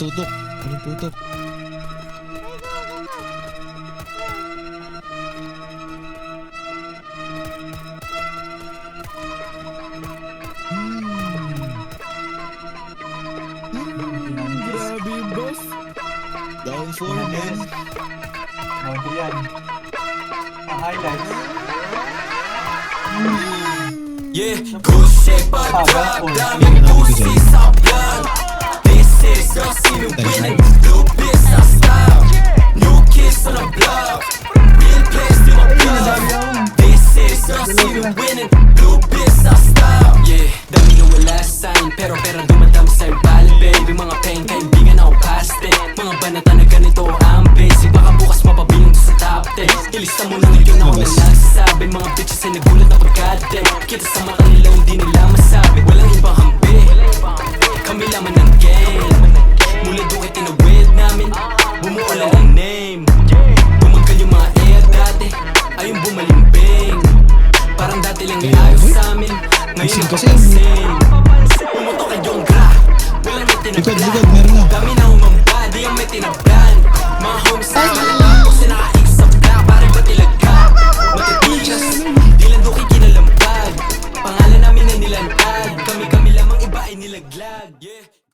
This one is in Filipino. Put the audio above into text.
tutok. Walang tutok. Grabe yung boss. Down 4 men. Monty yan. Ang highlights. Yeah, good shit but drop. Daming pussy sa vlog. This is your see me winning. New biz sa style. New kids on the block. Real place to my plug. This is your see me winning. New biz sa style. Yeah, dami na wala sign. Pero dumadam sa'yo bali baby. Mga pain kaibigan ako past it. Mga banata na ganito ang basic. Baka bukas mapabilang to sa top 10. Ilista mo na ngayon ako na nagsasabi. Mga bitches ay nagulat na pagkadem. Kita sa mata nila hindi nila masabi. Walang ibang hampi, kami laman ng game. Mula doon ay tinawid namin. Bumuo lang ang name. Bumagal yung mga air dati. Ayun bumalimbing. Parang dati lang ayos sa amin. Ngayon nakapasin. Umutok ay yung gra. Walang may tinabla. Dami na umamba, di ang may tinabla.